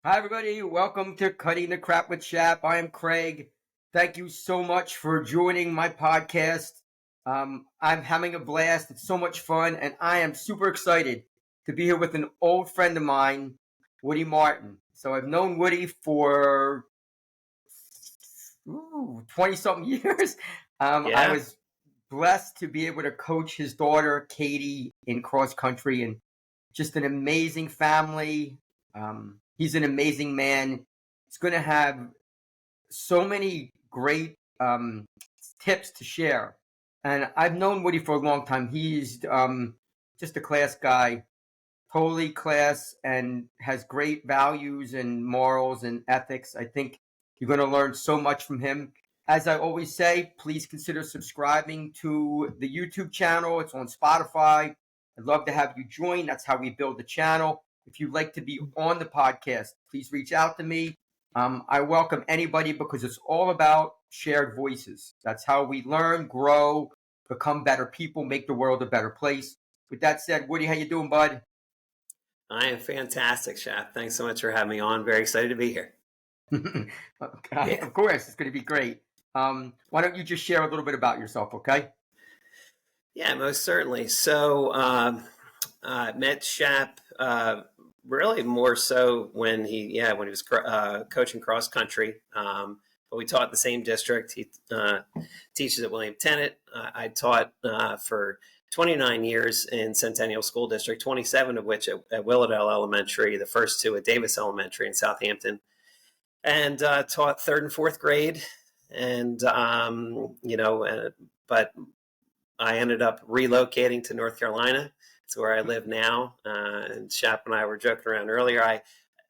Hi, everybody. Welcome to Cutting the Crap with Shap. I am Craig. Thank you so much for joining my podcast. I'm having a blast. It's so much fun, and I am super excited to be here with an old friend of mine, Woody Martin. So I've known Woody for 20 something years. I Yeah. was blessed to be able to coach his daughter, Katie, in cross country, and just an amazing family. He's an amazing man. He's going to have so many great tips to share. And I've known Woody for a long time. He's just a class guy, totally class, and has great values and morals and ethics. I think you're going to learn so much from him. As I always say, please consider subscribing to the YouTube channel. It's on Spotify. I'd love to have you join. That's how we build the channel. If you'd like to be on the podcast, please reach out to me. I welcome anybody because it's all about shared voices. That's how we learn, grow, become better people, make the world a better place. With that said, Woody, how you doing, bud? I am fantastic, Shap. Thanks so much for having me on. Very excited to be here. Okay, Yeah. of course, it's going to be great. Why don't you just share a little bit about yourself, okay? Yeah, most certainly. I met Shap really more so when when he was coaching cross country. But we taught in the same district. He teaches at William Tennant. I taught for 29 years in Centennial School District, 27 of which at Willowdale Elementary, the first two at Davis Elementary in Southampton, and taught third and fourth grade. And, but I ended up relocating to North Carolina. It's where I live now. And Shap and I were joking around earlier. I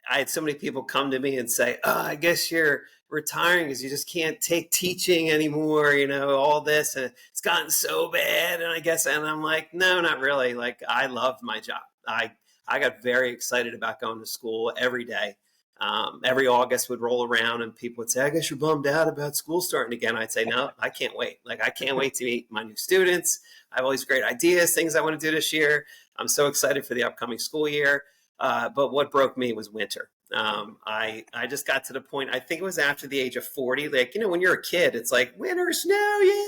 had so many people come to me and say, "Oh, I guess you're retiring because you just can't take teaching anymore, all this. And it's gotten so bad." And I'm like, no, not really. Like, I loved my job. I got very excited about going to school every day. Every August would roll around and people would say, "I guess you're bummed out about school starting again." I'd say, "No, I can't wait. Like, I can't wait to meet my new students. I have all these great ideas, things I want to do this year. I'm so excited for the upcoming school year." But what broke me was winter. I just got to the point. I think it was after the age of 40. Like, when you're a kid, it's like winter, snow, yeah.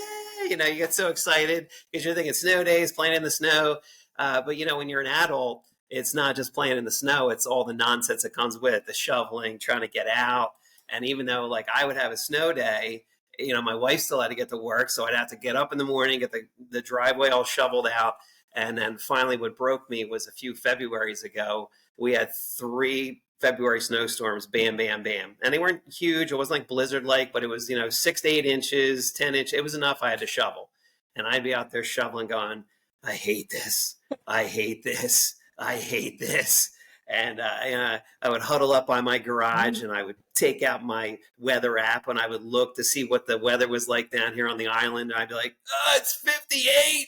You get so excited because you're thinking snow days, playing in the snow. But when you're an adult, it's not just playing in the snow. It's all the nonsense that comes with the shoveling, trying to get out. And even though like I would have a snow day, my wife still had to get to work, so I'd have to get up in the morning, get the driveway all shoveled out. And then finally, what broke me was a few Februarys ago. We had 3 February snowstorms, bam, bam, bam. And they weren't huge. It wasn't like blizzard like, but it was, 6 to 8 inches, 10 inch. It was enough. I had to shovel. And I'd be out there shoveling going, I hate this. I hate this. I hate this. And I would huddle up by my garage and I would take out my weather app and I would look to see what the weather was like down here on the island. And I'd be like, oh, it's 58.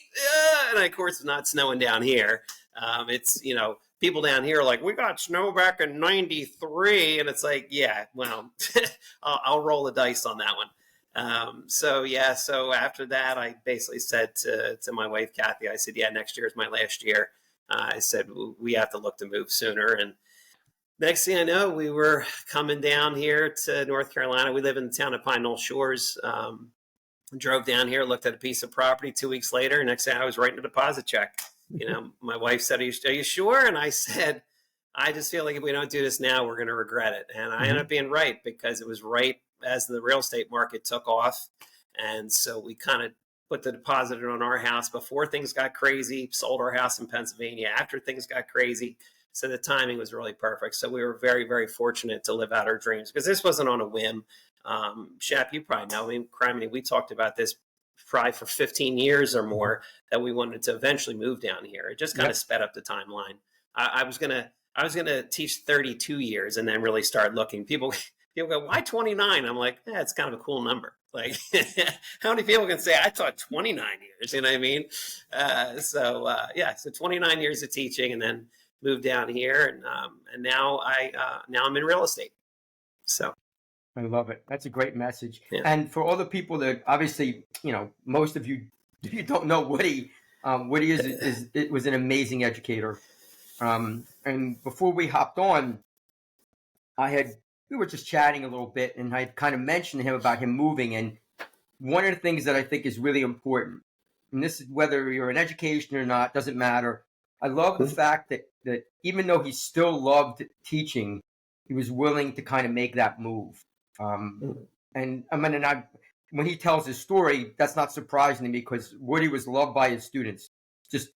And of course, it's not snowing down here. It's, people down here are like, we got snow back in 93. And it's like, yeah, well, I'll roll the dice on that one. So after that, I basically said to my wife, Kathy, I said, yeah, next year is my last year. I said, we have to look to move sooner. And next thing I know, we were coming down here to North Carolina. We live in the town of Pine Knoll Shores. Drove down here, looked at a piece of property 2 weeks later. Next thing I was writing a deposit check. My wife said, are you sure? And I said, I just feel like if we don't do this now, we're going to regret it. And I ended up being right because it was right as the real estate market took off. And so we kind of put the deposit on our house before things got crazy, sold our house in Pennsylvania after things got crazy. So the timing was really perfect. So we were very, very fortunate to live out our dreams because this wasn't on a whim. Shap, you probably know, we talked about this probably for 15 years or more that we wanted to eventually move down here. It just kind of Yep. sped up the timeline. I was gonna teach 32 years and then really start looking. People go, why 29? I'm like, it's kind of a cool number. Like, how many people can say I taught 29 years? You know what I mean? So 29 years of teaching, and then moved down here, and now I'm in real estate. So I love it. That's a great message. yeah. And for all the people that obviously, most of you you don't know Woody. Woody is it was an amazing educator. And before we hopped on, I had we were just chatting a little bit, and I kind of mentioned to him about him moving. And one of the things that I think is really important, and this is whether you're in education or not, doesn't matter. I love the fact that even though he still loved teaching, he was willing to kind of make that move. Um, Mhm. and I mean, and I when he tells his story, that's not surprising to me because Woody was loved by his students. Just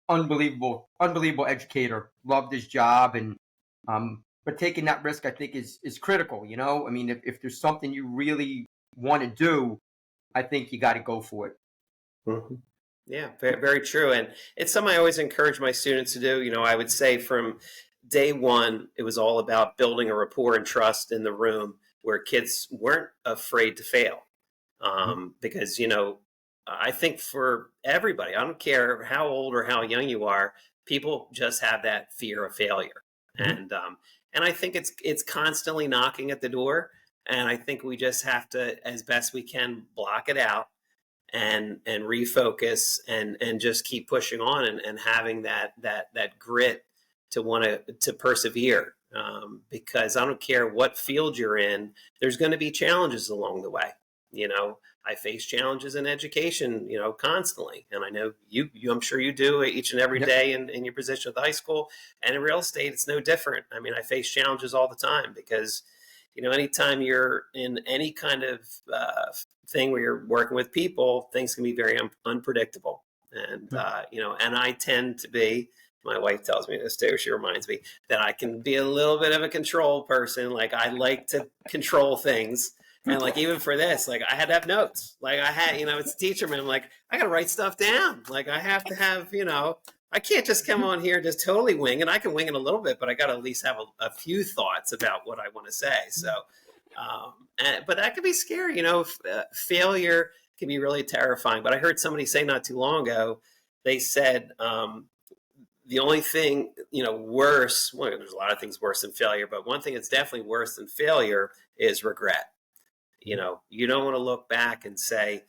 unbelievable educator. Loved his job, and but taking that risk, I think, is critical. You know, I mean, if there's something you really want to do, I think you got to go for it. Mhm. Yeah, very, very true. And it's something I always encourage my students to do. I would say from day one, it was all about building a rapport and trust in the room where kids weren't afraid to fail. Because, I think for everybody, I don't care how old or how young you are, people just have that fear of failure. Mm-hmm. And I think it's constantly knocking at the door. And I think we just have to, as best we can, block it out and refocus and just keep pushing on and having that grit to want to persevere, because I don't care what field you're in, there's going to be challenges along the way. I face challenges in education, constantly, and I know you I'm sure you do each and every Yep. day in your position at the high school, and in real estate it's no different. I mean, I face challenges all the time because anytime you're in any kind of thing where you're working with people, things can be very unpredictable. And, and I tend to be, my wife tells me this too. She reminds me that I can be a little bit of a control person. Like I like to control things. And like, even for this, like I had to have notes. Like I had, it's a teacher, man. I'm like, I got to write stuff down. Like I have to have, I can't just come on here and just totally wing it. I can wing it a little bit, but I got to at least have a few thoughts about what I want to say. So, but that can be scary. Failure can be really terrifying. But I heard somebody say not too long ago, they said the only thing, worse, well, there's a lot of things worse than failure, but one thing that's definitely worse than failure is regret. You don't want to look back and say,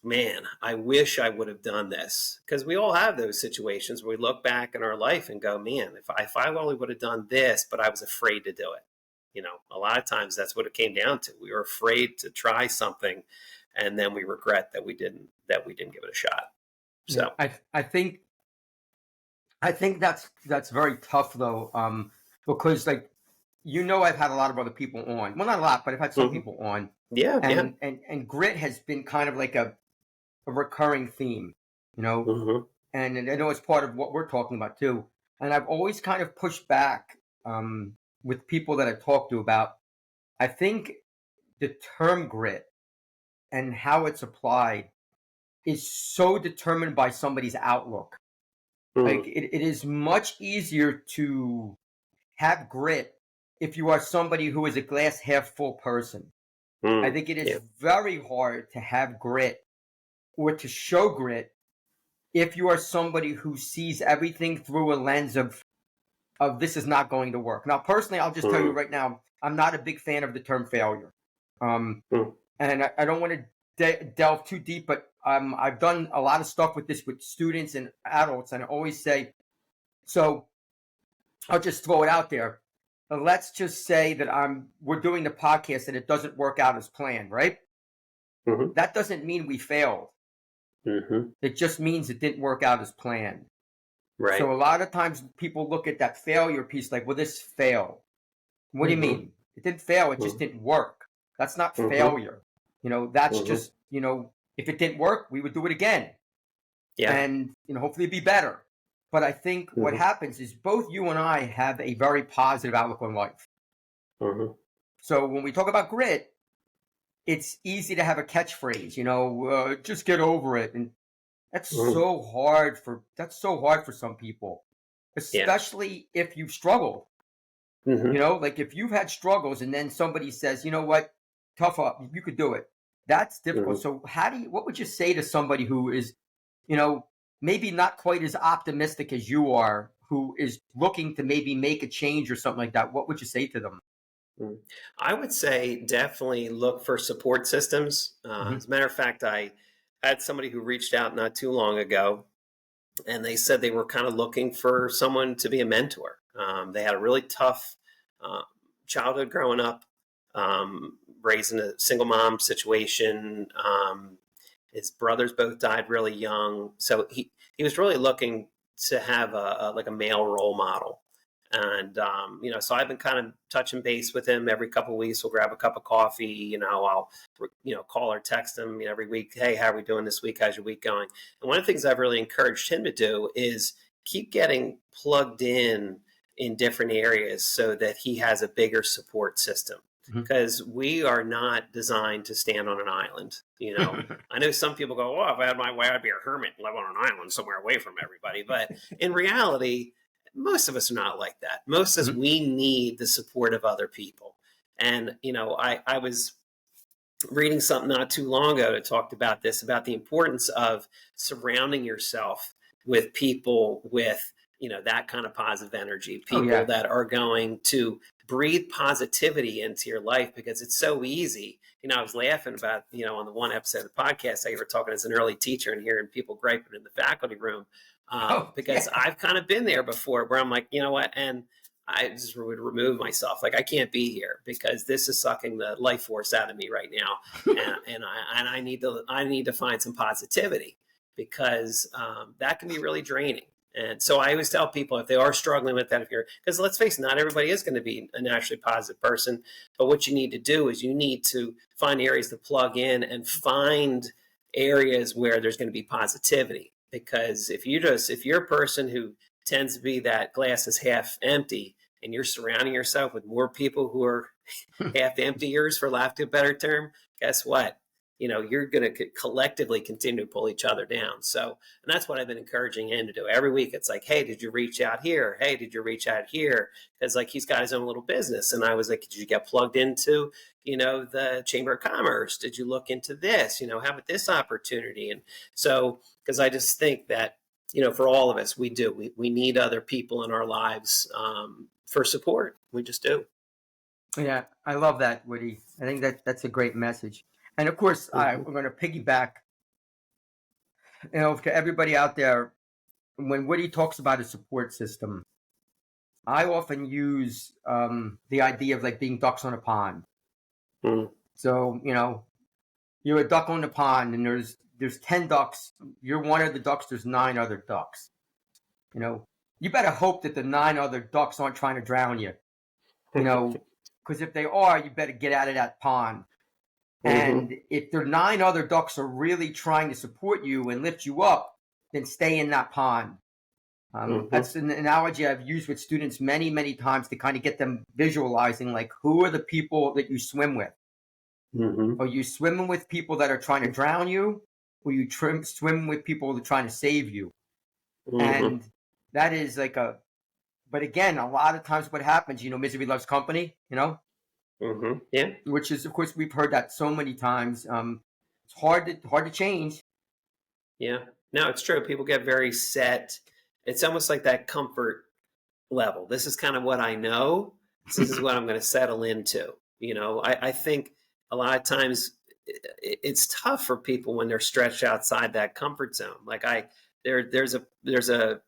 man, I wish I would have done this. Because we all have those situations where we look back in our life and go, man, if I only would have done this, but I was afraid to do it. A lot of times that's what it came down to. We were afraid to try something, and then we regret that we didn't give it a shot. Yeah, So, I think that's very tough though, because like I've had a lot of other people on. Well, not a lot, but I've had some mhm. people on, Yeah, yeah. and grit has been kind of like a recurring theme, you know. Hmm. And I know it's part of what we're talking about too. And I've always kind of pushed back with people that I've talked to about. I think the term grit and how it's applied is so determined by somebody's outlook. Like Hmm. it is much easier to have grit if you are somebody who is a glass half full person. I Hmm. think it is Yeah. very hard to have grit or to show grit if you are somebody who sees everything through a lens of this is not going to work. Now, personally, I'll just tell you Hmm. right now, I'm not a big fan of the term failure. Um, Hmm. and I don't want to delve too deep, but I've done a lot of stuff with this with students and adults, and I always say, so I'll just throw it out there. Let's just say that we're doing the podcast and it doesn't work out as planned, right? Hmm. That doesn't mean we failed. Hmm. It just means it didn't work out as planned. Right. So a lot of times people look at that failure piece like, well, this failed. What do you Hmm. mean? It didn't fail. It just Hmm. didn't work. That's not Hmm. failure. That's Hmm. just, if it didn't work, we would do it again. Yeah. And, hopefully it'd be better. But I think what Hmm. happens is both you and I have a very positive outlook on life. Hmm. So when we talk about grit, it's easy to have a catchphrase, just get over it. And Hmm. that's so hard for some people, Yeah. especially if you've struggled. Hmm. Like if you've had struggles and then somebody says, you know what, tough up, you could do it. That's difficult. Hmm. So what would you say to somebody who is, you know, maybe not quite as optimistic as you are, who is looking to maybe make a change or something like that? What would you say to them? Mm. I would say definitely look for support systems. Hmm. As a matter of fact, I had somebody who reached out not too long ago, and they said they were kind of looking for someone to be a mentor. They had a really tough uh, childhood growing up, raised in a single mom situation. His brothers both died really young, so he was really looking to have like a male role model. And so I've been kind of touching base with him every couple of weeks. We'll grab a cup of coffee. I'll call or text him every week. Hey, how are we doing this week? How's your week going? And one of the things I've really encouraged him to do is keep getting plugged in different areas so that he has a bigger support system. Because we are not designed to stand on an island. I know some people go, "Oh, if I had my way, I'd be a hermit and live on an island somewhere away from everybody." But in reality, most of us are not like that. Most of us, we need the support of other people. And, I was reading something not too long ago that talked about this, about the importance of surrounding yourself with people with, that kind of positive energy, people that are going to breathe positivity into your life, because it's so easy. I was laughing about, on the one episode of the podcast, I were talking as an early teacher and hearing people griping in the faculty room. Because I've kind of been there before, where I'm like, you know what? And I just would remove myself. Like, I can't be here because this is sucking the life force out of me right now. and I need to find some positivity, because that can be really draining. And so I always tell people, if they are struggling with that, because let's face it, not everybody is going to be a naturally positive person. But what you need to do is you need to find areas to plug in and find areas where there's going to be positivity. Because if you're a person who tends to be that glass is half empty, and you're surrounding yourself with more people who are half emptiers, for lack of a better term, guess what? You're going to collectively continue to pull each other down. So, and that's what I've been encouraging him to do every week. It's like, hey, did you reach out here? Hey, did you reach out here? Because like, he's got his own little business. And I was like, did you get plugged into, the Chamber of Commerce? Did you look into this? How about this opportunity? And so, because I just think that, for all of us, we need other people in our lives for support. We just do. Yeah, I love that, Woody. I think that's a great message. And of course, we're going to piggyback, to everybody out there. When Woody talks about a support system, I often use the idea of like being ducks on a pond. So, you're a duck on the pond, and there's 10 ducks. You're one of the ducks. There's 9 other ducks. You better hope that the 9 other ducks aren't trying to drown you. Because if they are, you better get out of that pond. And if the 9 other ducks are really trying to support you and lift you up, then stay in that pond. That's an analogy I've used with students many, many times to kind of get them visualizing, like, who are the people that you swim with? Are you swimming with people that are trying to drown you? Or you swim with people that are trying to save you? And that is like but again, a lot of times what happens, misery loves company, Yeah. Which is, of course, we've heard that so many times. It's hard to change. Yeah. No, it's true. People get very set. It's almost like that comfort level. This is kind of what I know. This is what I'm going to settle into. I think a lot of times it's tough for people when they're stretched outside that comfort zone. Like there's a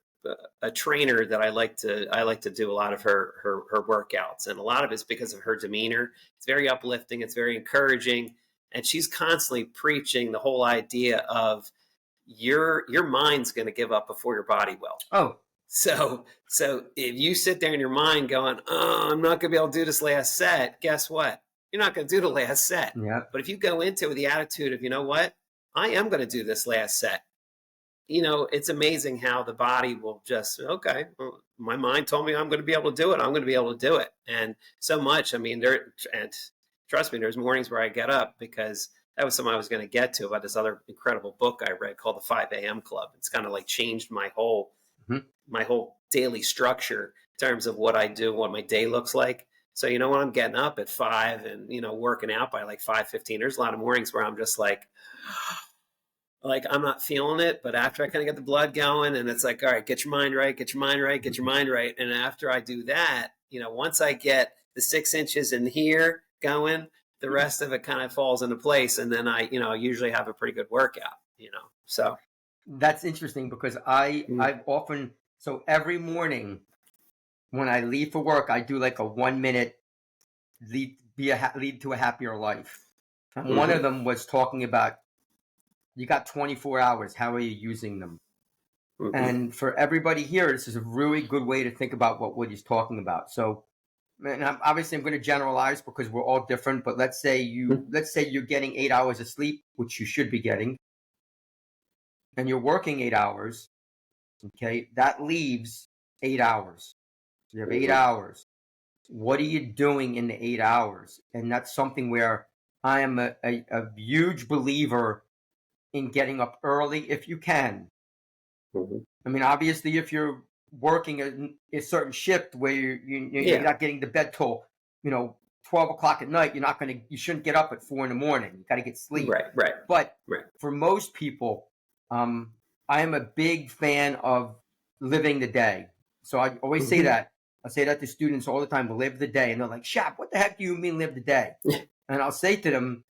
trainer that I like to do a lot of her workouts, and a lot of it's because of her demeanor. It's very uplifting. It's very encouraging. And she's constantly preaching the whole idea of your mind's going to give up before your body will. Oh, so if you sit there in your mind going, "Oh, I'm not going to be able to do this last set," guess what? You're not going to do the last set. Yeah. But if you go into it with the attitude of, you know what, I am going to do this last set. It's amazing how the body will just, okay, well, my mind told me I'm going to be able to do it. I'm going to be able to do it. And so much, and trust me, there's mornings where I get up, because that was something I was going to get to about this other incredible book I read called The 5 a.m. Club. It's kind of like changed my whole daily structure in terms of what I do, what my day looks like. So, when I'm getting up at 5 and, working out by like 5:15, there's a lot of mornings where I'm just like I'm not feeling it, but after I kind of get the blood going, and it's like, all right, get your mind right, get your mind right, get your mind right. And after I do that, once I get the 6 inches in here going, the rest of it kind of falls into place. And then I usually have a pretty good workout, so. That's interesting, because I've often, so every morning when I leave for work, I do like a 1 minute lead to a happier life. And one of Mm-hmm. them was talking about you got 24 hours. How are you using them? Mm-hmm. And for everybody here, this is a really good way to think about what Woody's talking about. So, and obviously, I'm going to generalize because we're all different. But let's say you're getting 8 hours of sleep, which you should be getting, and you're working 8 hours. Okay, that leaves 8 hours. You have eight Mm-hmm. hours. What are you doing in the 8 hours? And that's something where I am a huge believer in getting up early if you can. Mm-hmm. I mean, obviously, if you're working a certain shift where you're Yeah. not getting to bed till 12 o'clock at night, you shouldn't get up at 4 in the morning. You got to get sleep. Right. Right. But Right. for most people, um, I am a big fan of living the day. So I always say Mm-hmm. that. I say that to students all the time: live the day, and they're like, "Shap, what the heck do you mean live the day?" And I'll say to them,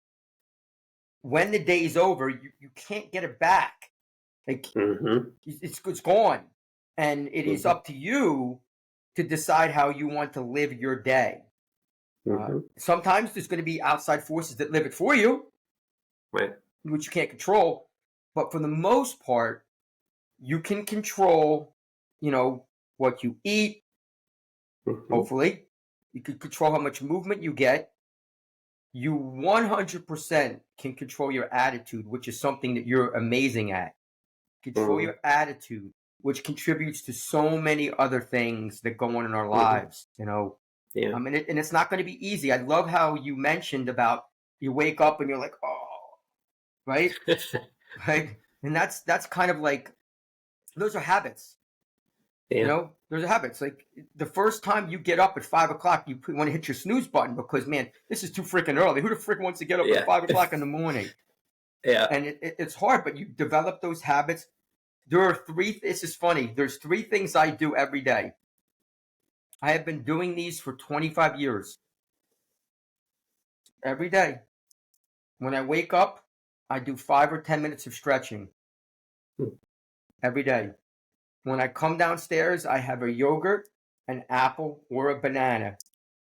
when the day's over, you can't get it back. Like Mm-hmm. it's gone, and it is Mm-hmm. up to you to decide how you want to live your day. Mm-hmm. Sometimes there's going to be outside forces that live it for you, Right. which you can't control. But for the most part, you can control, what you eat. Mm-hmm. Hopefully, you can control how much movement you get. You 100% can control your attitude, which is something that you're amazing at. Control Mm-hmm. your attitude, which contributes to so many other things that go on in our Mm-hmm. lives. Yeah. And it's not going to be easy. I love how you mentioned about you wake up and you're like, oh, right, right, and that's kind of like those are habits. Yeah. There's a habits. Like the first time you get up at 5 o'clock, you want to hit your snooze button because man, this is too freaking early. Who the frick wants to get up at Yeah. 5 o'clock in the morning? Yeah. And it's hard, but you develop those habits. There are three. This is funny. There's three things I do every day. I have been doing these for 25 years. Every day, when I wake up, I do 5 or 10 minutes of stretching Mm-hmm. every day. When I come downstairs, I have a yogurt, an apple, or a banana,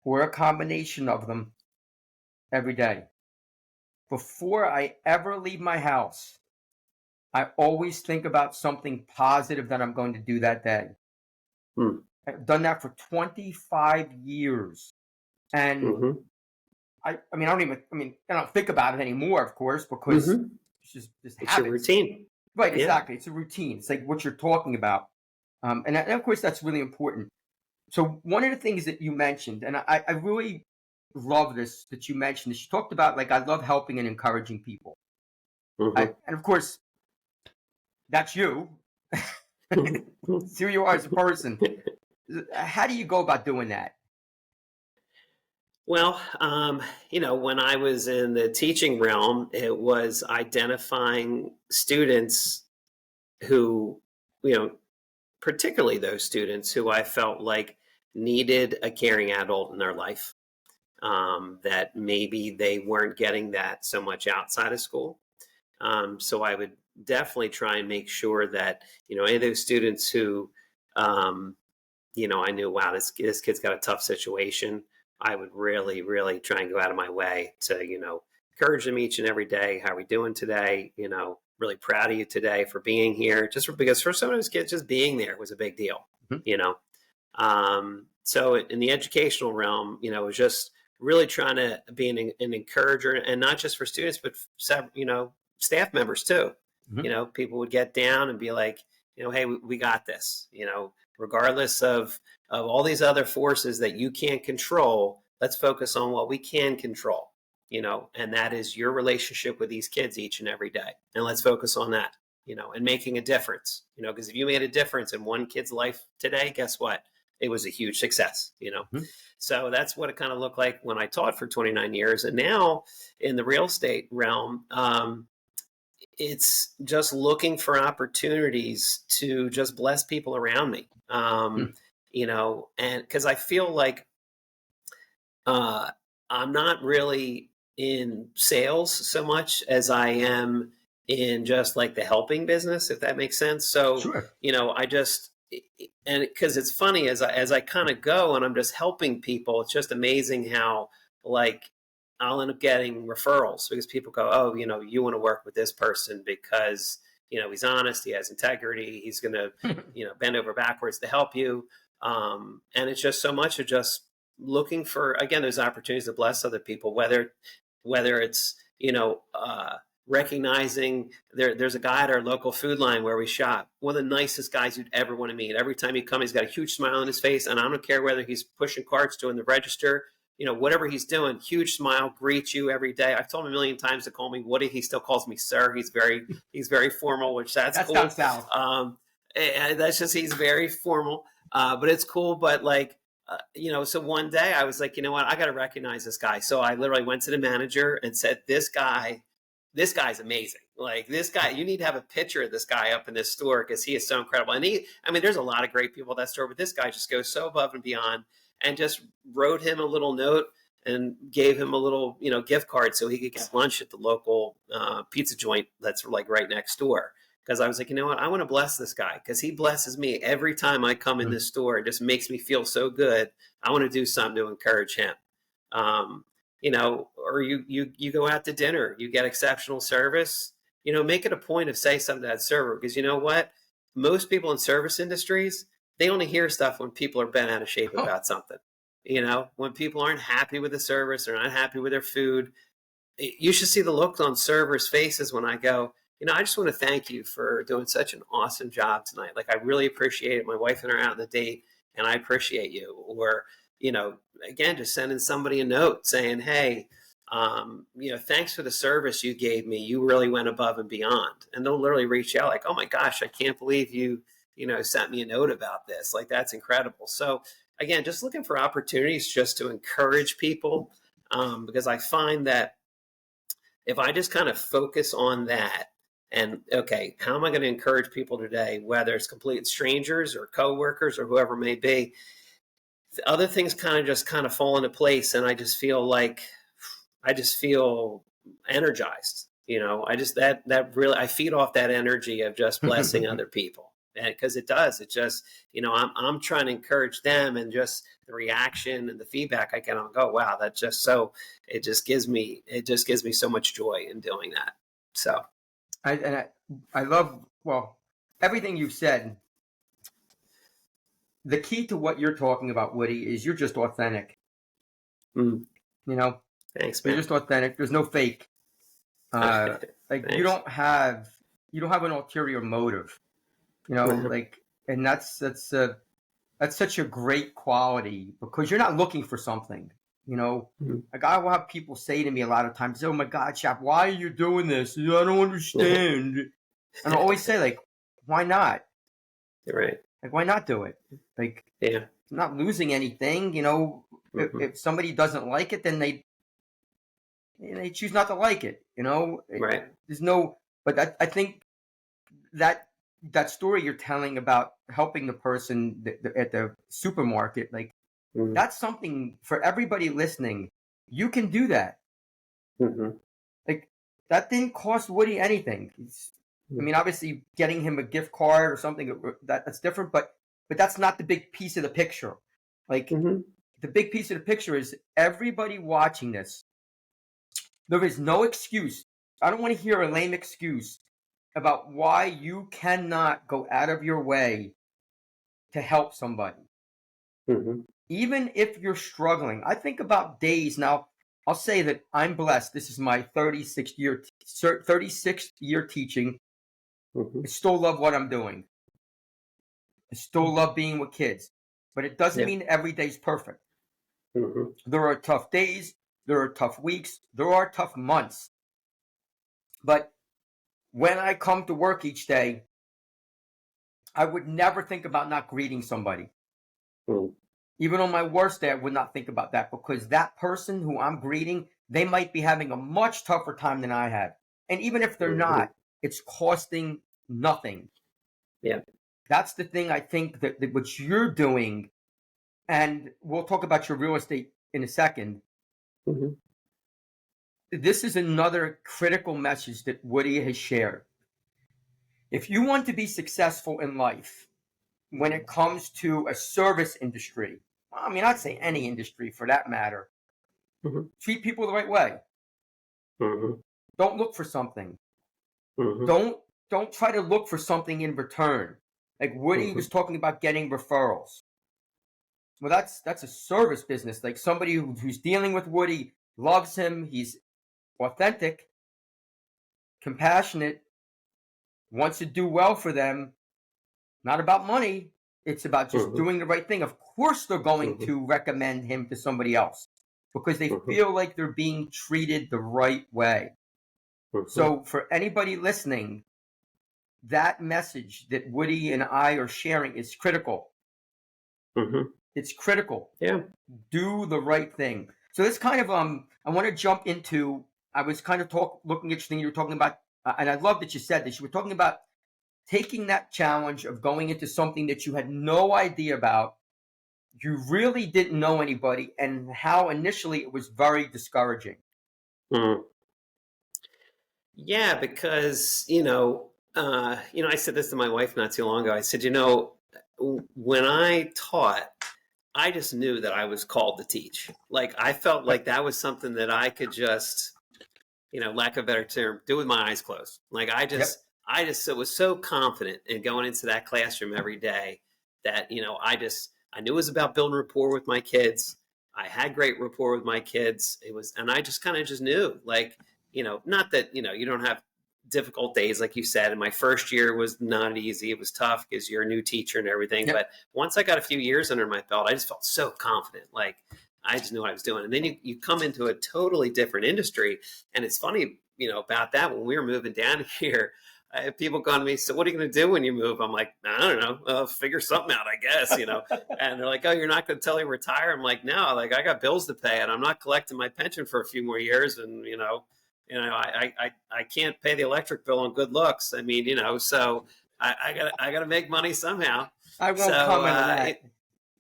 or a combination of them every day. Before I ever leave my house, I always think about something positive that I'm going to do that day. I've done that for 25 years. And Mm-hmm. I don't think about it anymore, of course, because Mm-hmm. it's just It's your habits. routine. Right, Yeah. exactly. It's a routine. It's like what you're talking about. And of course, that's really important. So one of the things that you mentioned, and I really love this that you mentioned, is you talked about, like, I love helping and encouraging people. Mm-hmm. And of course, that's you. Mm-hmm. It's who you are as a person. How do you go about doing that? Well, when I was in the teaching realm, it was identifying students who, you know, particularly those students who I felt like needed a caring adult in their life, that maybe they weren't getting that so much outside of school. So I would definitely try and make sure that, any of those students who, um, I knew, wow, this kid's got a tough situation. I would really, really try and go out of my way to, encourage them each and every day. How are we doing today? Really proud of you today for being here. Because for some of those kids, just being there was a big deal, Mhm. you know. So in the educational realm, it was just really trying to be an encourager, and not just for students, but staff members too. Mhm. People would get down and be like, hey, we got this. Regardless of all these other forces that you can't control, let's focus on what we can control. And that is your relationship with these kids each and every day, and let's focus on that. And making a difference. Because if you made a difference in one kid's life today, guess what? It was a huge success. Mhm. So that's what it kind of looked like when I taught for 29 years. And now in the real estate realm, it's just looking for opportunities to just bless people around me. Mhm. And because I feel like uh, I'm not really in sales so much as I am in just like the helping business, if that makes sense. So, Sure. and because it's funny as I kind of go and I'm just helping people, it's just amazing how like I'll end up getting referrals because people go, oh, you want to work with this person because he's honest, he has integrity, he's gonna bend over backwards to help you, and it's just so much of just looking for again those opportunities to bless other people, whether it's recognizing there's a guy at our local food line where we shop, one of the nicest guys you'd ever want to meet. Every time he comes, he's got a huge smile on his face, and I don't care whether he's pushing carts, doing the register, whatever he's doing, huge smile, greets you every day. I've told him a million times to call me Woody. He still calls me sir. He's very formal, which that's cool. Down south. And that's just, he's very formal, but it's cool. But like, so one day I was like, you know what, I got to recognize this guy. So I literally went to the manager and said, this guy's amazing. Like this guy, you need to have a picture of this guy up in this store because he is so incredible. And there's a lot of great people at that store, but this guy just goes so above and beyond, and just wrote him a little note and gave him a little, gift card so he could get lunch at the local pizza joint that's like right next door. Because I was like, you know what, I want to bless this guy because he blesses me every time I come in this store. It just makes me feel so good. I want to do something to encourage him. Or you go out to dinner, you get exceptional service, make it a point of say something to that server, because you know what? Most people in service industries, they only hear stuff when people are bent out of shape about something. When people aren't happy with the service, they're not happy with their food, you should see the look on servers' faces when I go, I just want to thank you for doing such an awesome job tonight. Like, I really appreciate it. My wife and I are out on the date, and I appreciate you. Or, again, just sending somebody a note saying, hey, thanks for the service you gave me. You really went above and beyond. And they'll literally reach out like, oh my gosh, I can't believe you sent me a note about this. Like, that's incredible. So again, just looking for opportunities just to encourage people, because I find that if I just kind of focus on that, and okay, how am I going to encourage people today, whether it's complete strangers or coworkers or whoever it may be, the other things kind of fall into place, and I just feel energized. That really, I feed off that energy of just blessing other people, and because it just I'm trying to encourage them, and just the reaction and the feedback I get on, go, wow, that's just so, it just gives me so much joy in doing that. So I love, well, everything you've said. The key to what you're talking about, Woody, is you're just authentic. Thanks, man. You're just authentic. There's no fake. You don't have an ulterior motive. And that's such a great quality, because you're not looking for something. Like, I will have people say to me a lot of times, oh my God, Shap, why are you doing this? I don't understand. And I always say, like, why not? You're right. Like, why not do it? Like, yeah, I'm not losing anything. If somebody doesn't like it, then they choose not to like it. Right. There's no, but I think that story you're telling about helping the person at the supermarket, like, that's something for everybody listening. You can do that. Like, that didn't cost Woody anything. Obviously getting him a gift card or something, that's different, but that's not the big piece of the picture. Like, the big piece of the picture is everybody watching this. There is no excuse. I don't want to hear a lame excuse about why you cannot go out of your way to help somebody. Even if you're struggling. I think about days now. I'll say that I'm blessed. This is my 36th year teaching. I still love what I'm doing. I still love being with kids. But it doesn't mean every day's perfect. There are tough days. There are tough weeks. There are tough months. But when I come to work each day, I would never think about not greeting somebody. Even on my worst day, I would not think about that, because that person who I'm greeting, they might be having a much tougher time than I have. And even if they're not, it's costing nothing. Yeah. That's the thing I think that what you're doing, and we'll talk about your real estate in a second. This is another critical message that Woody has shared. If you want to be successful in life, when it comes to a service industry, I mean, I'd say any industry for that matter, Mm-hmm. treat people the right way. Mm-hmm. Don't look for something. Mm-hmm. Don't try to look for something in return. Like Woody Mm-hmm. was talking about getting referrals. Well, that's a service business. Like somebody who's dealing with Woody loves him. He's authentic, compassionate, wants to do well for them. Not about money. It's about just Mm-hmm. doing the right thing. Of course, they're going Mm-hmm. to recommend him to somebody else because they Mm-hmm. feel like they're being treated the right way. Mm-hmm. So, for anybody listening, that message that Woody and I are sharing is critical. Mm-hmm. It's critical. Yeah. Do the right thing. So this kind of I want to jump into. I was kind of looking at you were talking about, and I love that you said this. You were talking about taking that challenge of going into something that you had no idea about. You really didn't know anybody, and how initially it was very discouraging. Mm. Yeah, because I said this to my wife not too long ago. I said, when I taught, I just knew that I was called to teach. Like I felt like that was something that I could just, lack of a better term, do with my eyes closed. Like Yep. I just was so confident in going into that classroom every day that, I knew it was about building rapport with my kids. I had great rapport with my kids. And I just kind of just knew, like, not that, you don't have difficult days, like you said. And my first year was not easy. It was tough because you're a new teacher and everything. Yep. But once I got a few years under my belt, I just felt so confident. Like I just knew what I was doing. And then you come into a totally different industry. And it's funny, about that when we were moving down here, I have people going to me, so what are you going to do when you move? I'm like, I don't know. Figure something out, I guess, And they're like, oh, you're not going to tell you retire? I'm like, no, like I got bills to pay and I'm not collecting my pension for a few more years. And, I can't pay the electric bill on good looks. I mean, so I got to make money somehow. I won't So, comment on that.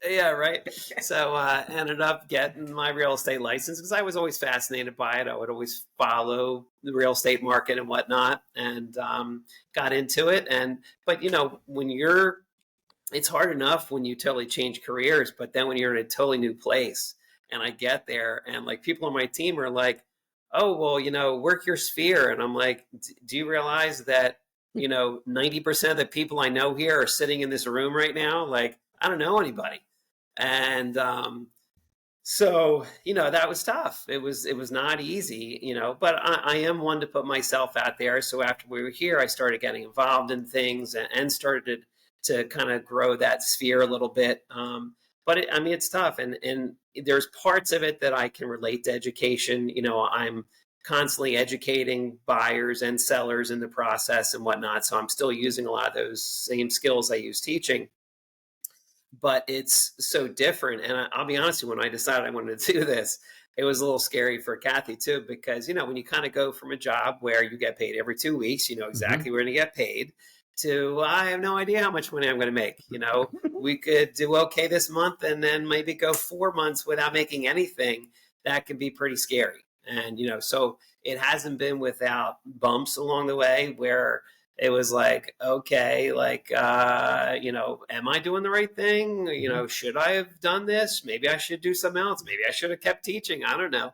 yeah, right. So I ended up getting my real estate license because I was always fascinated by it. I would always follow the real estate market and whatnot, and got into it. But it's hard enough when you totally change careers, but then when you're in a totally new place, and I get there, and like people on my team are like, "Oh, well, work your sphere," and I'm like, "Do you realize that 90% of the people I know here are sitting in this room right now? Like, I don't know anybody." And so that was tough. It was not easy, but I am one to put myself out there. So after we were here, I started getting involved in things and started to kind of grow that sphere a little bit. But it's tough, and there's parts of it that I can relate to education. I'm constantly educating buyers and sellers in the process and whatnot, so I'm still using a lot of those same skills I use teaching, but it's so different. And I'll be honest with you, when I decided I wanted to do this, it was a little scary for Kathy too, because, when you kind of go from a job where you get paid every 2 weeks, you know Mm-hmm. exactly where to get paid, to I have no idea how much money I'm going to make. We could do okay this month and then maybe go 4 months without making anything. That can be pretty scary. And, so it hasn't been without bumps along the way where it was like, okay, like, am I doing the right thing? Should I have done this? Maybe I should do something else. Maybe I should have kept teaching. I don't know.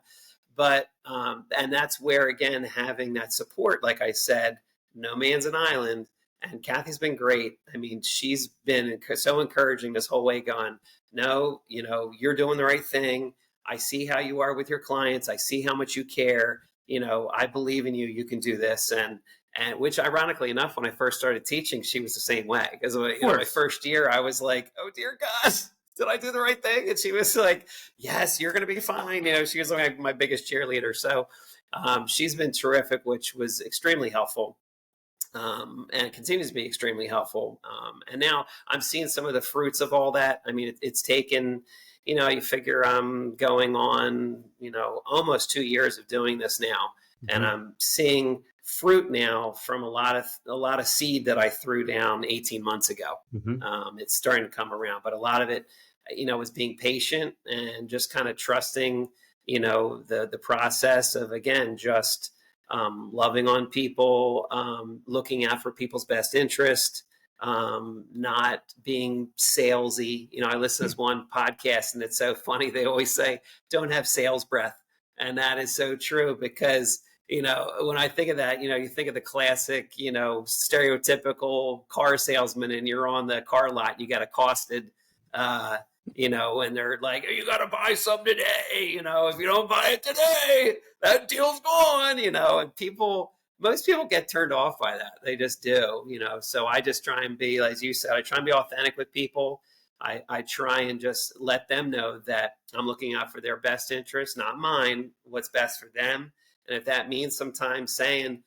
But, and that's where, again, having that support, like I said, no man's an island. And Kathy's been great. I mean, she's been so encouraging this whole way, going, no, you're doing the right thing. I see how you are with your clients. I see how much you care. I believe in you. You can do this. And which, ironically enough, when I first started teaching, she was the same way. Because my first year, I was like, "Oh dear God, did I do the right thing?" And she was like, "Yes, you're going to be fine." She was like my biggest cheerleader. So she's been terrific, which was extremely helpful, and continues to be extremely helpful. And now I'm seeing some of the fruits of all that. I mean, it's taken. You figure I'm going on, almost 2 years of doing this now, and I'm seeing fruit now from a lot of seed that I threw down 18 months ago. It's starting to come around, but a lot of it, was being patient and just kind of trusting, the process of, again, just loving on people, looking out for people's best interest, not being salesy. I listen to this one podcast and it's so funny. They always say, don't have sales breath. And that is so true because, when I think of that, you think of the classic, stereotypical car salesman and you're on the car lot, you got accosted, and they're like, you got to buy some today. If you don't buy it today, that deal's gone, and most people get turned off by that. They just do, so I just try and be, as you said, I try and be authentic with people. I try and just let them know that I'm looking out for their best interest, not mine, what's best for them. And if that means sometimes saying,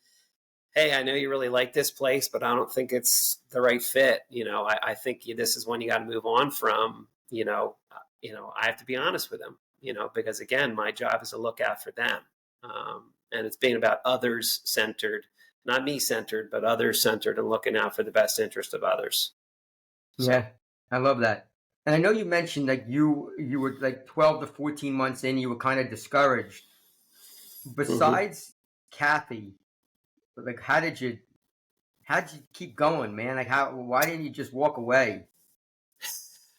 hey, I know you really like this place, but I don't think it's the right fit. I think this is one you got to move on from. I have to be honest with them, because again, my job is to look out for them. And it's being about others centered, not me centered, but others centered and looking out for the best interest of others. So. Yeah, I love that. And I know you mentioned that you were like 12 to 14 months in, you were kind of discouraged. Besides Kathy, like how did you keep going, man? Like why didn't you just walk away?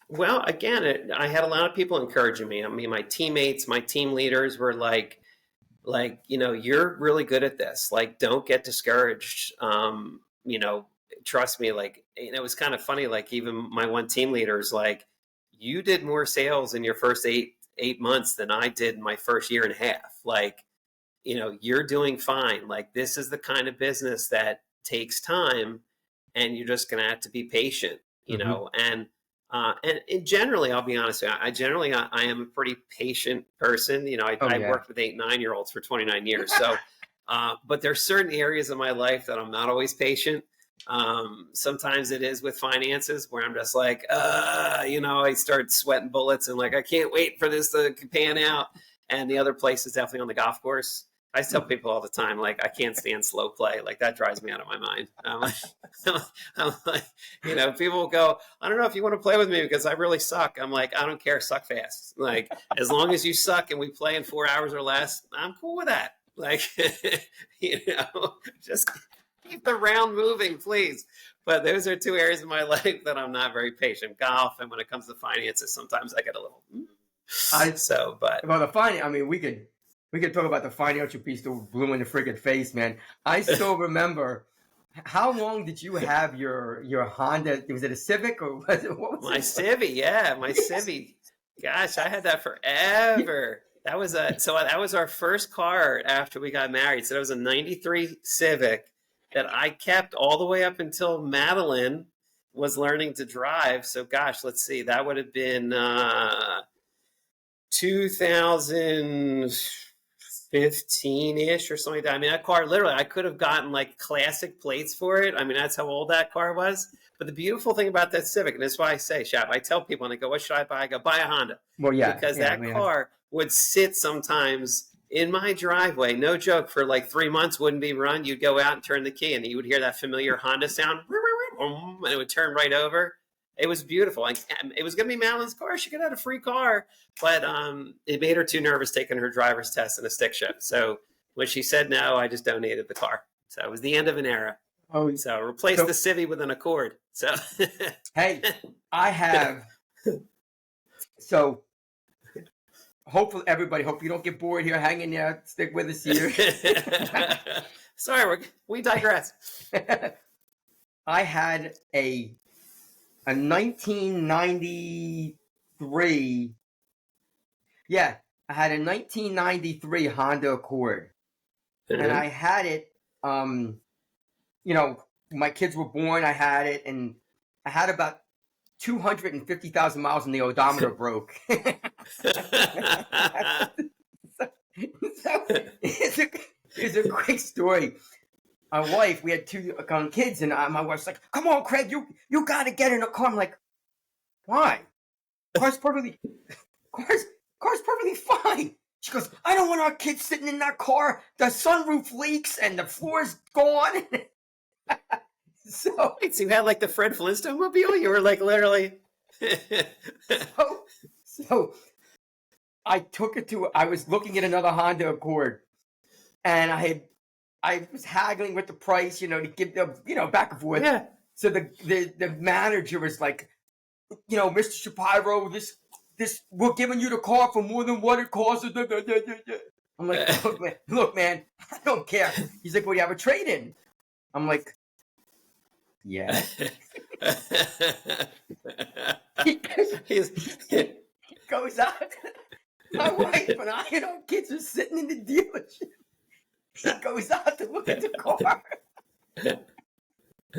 Well, again, I had a lot of people encouraging me. I mean, my teammates, my team leaders were like, you're really good at this. Like, don't get discouraged. Trust me. Like, it was kind of funny. Like, even my one team leader is like, you did more sales in your first eight months than I did in my first year and a half. Like, you're doing fine. Like, this is the kind of business that takes time and you're just going to have to be patient, and generally, I'll be honest with you, I am a pretty patient person. I worked with 8 and 9-year-olds for 29 years. So, but there's certain areas of my life that I'm not always patient. Sometimes it is with finances where I'm just like, I start sweating bullets and like, I can't wait for this to pan out. And the other place is definitely on the golf course. I tell people all the time, like, I can't stand slow play. Like, that drives me out of my mind. I'm like, people will go, I don't know if you want to play with me because I really suck. I'm like, I don't care. Suck fast. Like, as long as you suck and we play in 4 hours or less, I'm cool with that. Like, just keep the round moving, please. But those are 2 areas of my life that I'm not very patient. Golf, and when it comes to finances, sometimes I get a little. Well, the finance. I mean, we could talk about the financial piece that blew in the friggin' face, man. I still remember. How long did you have your Honda? Was it a Civic or what was my Civic? Yeah, my Civic. Gosh, I had that forever. That was our first car after we got married. So that was a '93 Civic that I kept all the way up until Madeline was learning to drive. So gosh, let's see, that would have been 2015-ish or something like that. I mean, that car, literally, I could have gotten like classic plates for it. I mean, that's how old that car was. But the beautiful thing about that Civic, and that's why I say, Shap, I tell people, and they go, what should I buy? I go, buy a Honda. Well, yeah. Because that car would sit sometimes in my driveway, no joke, for like 3 months, wouldn't be run. You'd go out and turn the key, and you would hear that familiar Honda sound, and it would turn right over. It was beautiful. It was going to be Madeline's car. She could have had a free car, but it made her too nervous taking her driver's test in a stick shift. So when she said no, I just donated the car. So it was the end of an era. Oh, so replace the Civic with an Accord. So hey, I have. So hopefully, everybody, hope you don't get bored here. Hang in there. Stick with us here. Sorry, we digress. I had a 1993. Yeah, I had a 1993 Honda Accord, and I had it. My kids were born. I had it, and I had about 250,000 miles, and the odometer broke. So it's a quick story. My wife, we had 2 kids, and my wife's like, "Come on, Craig, you got to get in a car." I'm like, "Why? Car's perfectly fine." She goes, "I don't want our kids sitting in that car. The sunroof leaks and the floor's gone." So you had like the Fred Flintstone mobile? You were like literally. So I took it to. I was looking at another Honda Accord, and I was haggling with the price, to give them, back and forth. Yeah. So the manager was like, Mr. Shapiro, this we're giving you the car for more than what it costs. I'm like, look, man, I don't care. He's like, well, you have a trade-in. I'm like, yeah. he goes out. My wife and I and our kids are sitting in the dealership. He goes out to look at the car.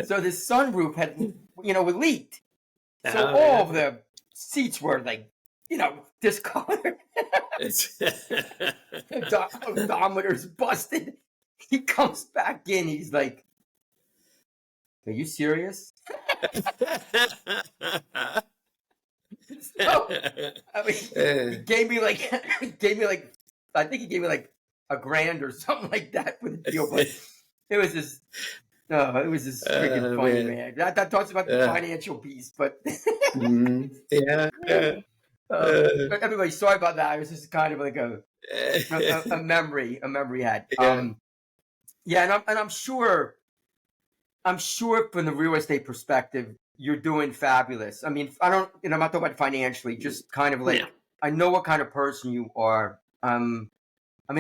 So the sunroof had, leaked. So all of the seats were like, discolored. The odometer's busted. He comes back in. He's like, "Are you serious?" So, I mean, he gave me like, I think he gave me like $1,000 or something like that for the deal. But it was just, freaking funny, man. That talks about the financial piece, but yeah. Everybody, sorry about that. It was just kind of like a memory had. Yeah, and I'm sure from the real estate perspective, you're doing fabulous. I mean, I'm not talking about financially, just kind of like, I know what kind of person you are. I mean,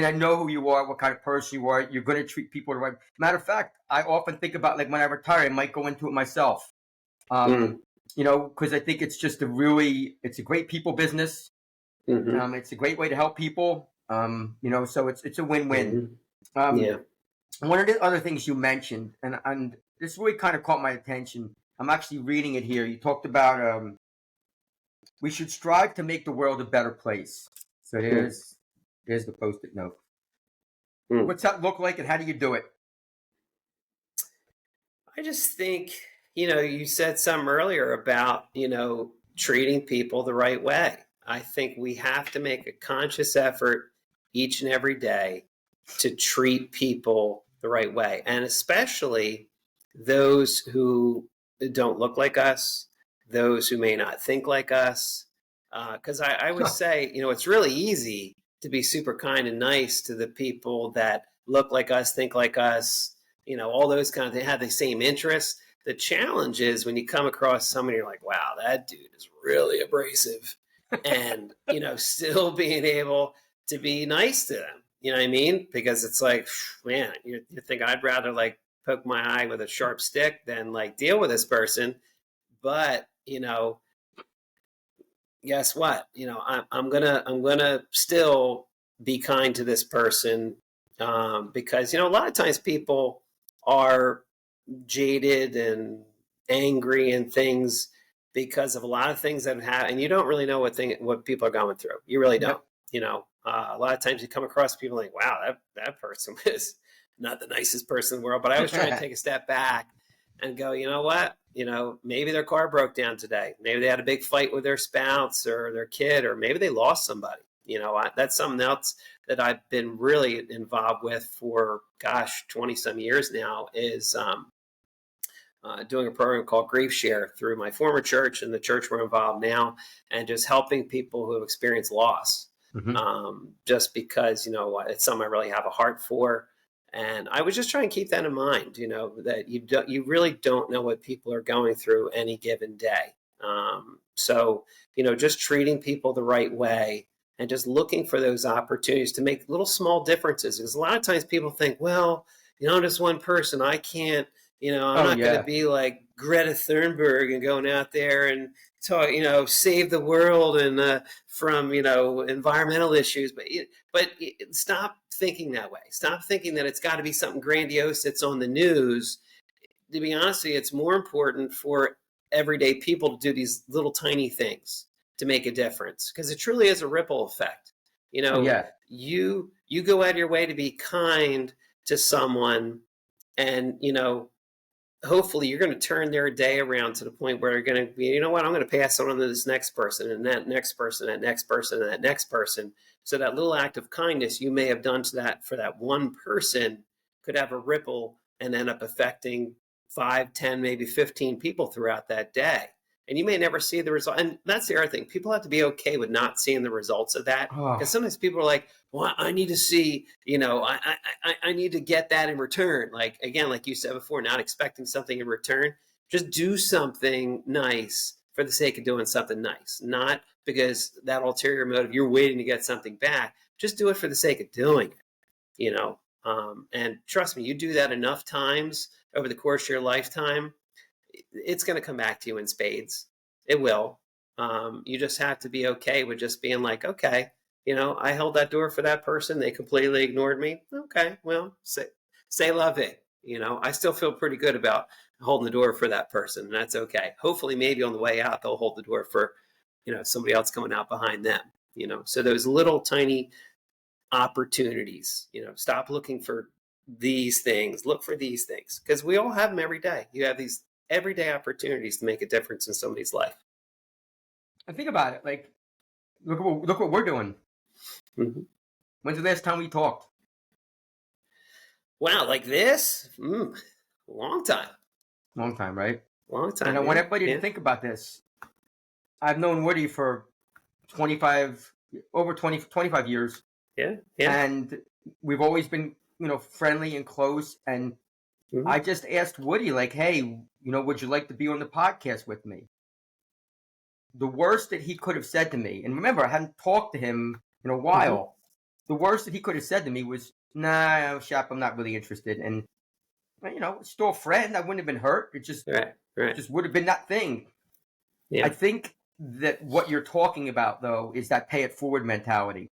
I know who you are, what kind of person you are. You're going to treat people the right. Matter of fact, I often think about, like, when I retire, I might go into it myself. Because I think it's just it's a great people business. Mm-hmm. It's a great way to help people. So it's a win-win. One of the other things you mentioned, and this really kind of caught my attention. I'm actually reading it here. You talked about we should strive to make the world a better place. So here's the post-it note. What's that look like, and how do you do it? I just think, you said something earlier about, treating people the right way. I think we have to make a conscious effort each and every day to treat people the right way. And especially those who don't look like us, those who may not think like us. Because I would say, it's really easy to be super kind and nice to the people that look like us, think like us, all those kind of things, have the same interests. The challenge is when you come across somebody, you're like, wow, that dude is really abrasive. And, still being able to be nice to them. You know what I mean? Because it's like, man, you think I'd rather like poke my eye with a sharp stick than like deal with this person. But, guess what? I'm gonna still be kind to this person because a lot of times people are jaded and angry and things because of a lot of things that have happened, and you don't really know what people are going through. You really don't. A lot of times you come across people like, wow, that person was not the nicest person in the world. But I was trying to take a step back and go, you know what? Maybe their car broke down today. Maybe they had a big fight with their spouse or their kid, or maybe they lost somebody. That's something else that I've been really involved with for, 20 some years now is doing a program called Grief Share through my former church and the church we're involved now, and just helping people who have experienced loss. Just because, it's something I really have a heart for. And I was just trying to keep that in mind, that you really don't know what people are going through any given day. So, just treating people the right way and just looking for those opportunities to make little small differences. Because a lot of times people think, well, I'm just one person. I can't, I'm not going to be like Greta Thunberg and going out there and talk, save the world and from, environmental issues. But stop thinking that way. Stop thinking that it's got to be something grandiose that's on the news. To be honest with you, it's more important for everyday people to do these little tiny things to make a difference, because it truly is a ripple effect. You go out of your way to be kind to someone, and hopefully you're going to turn their day around to the point where they're going to be, you know what, I'm going to pass on to this next person and that next person, that next person, and that next person. So that little act of kindness you may have done for that one person could have a ripple and end up affecting 5, 10, maybe 15 people throughout that day. And you may never see the result. And that's the other thing. People have to be okay with not seeing the results of that. Because sometimes people are like, well, I need to see, I need to get that in return. Like, again, like you said before, not expecting something in return. Just do something nice for the sake of doing something nice, not because that ulterior motive, you're waiting to get something back. Just do it for the sake of doing it, you know? And trust me, you do that enough times over the course of your lifetime, it's going to come back to you in spades. It will. You just have to be okay with just being like, okay, I held that door for that person. They completely ignored me. Okay, well, say la vie. I still feel pretty good about holding the door for that person, and that's okay. Hopefully, maybe on the way out, they'll hold the door for, somebody else coming out behind them. So those little tiny opportunities, stop looking for these things, look for these things, because we all have them every day. You have these everyday opportunities to make a difference in somebody's life. And think about it, like, look what we're doing. Mm-hmm. When's the last time we talked? Wow, like this? Long time. Long time, right? Long time. And I want everybody to think about this. I've known Woody for 25 years. Yeah. And we've always been, friendly and close. And I just asked Woody, like, hey, would you like to be on the podcast with me? The worst that he could have said to me, and remember, I hadn't talked to him in a while. The worst that he could have said to me was, nah, Shap, I'm not really interested. And, still a friend. I wouldn't have been hurt. It just, just would have been that thing. Yeah. I think that what you're talking about, though, is that pay it forward mentality.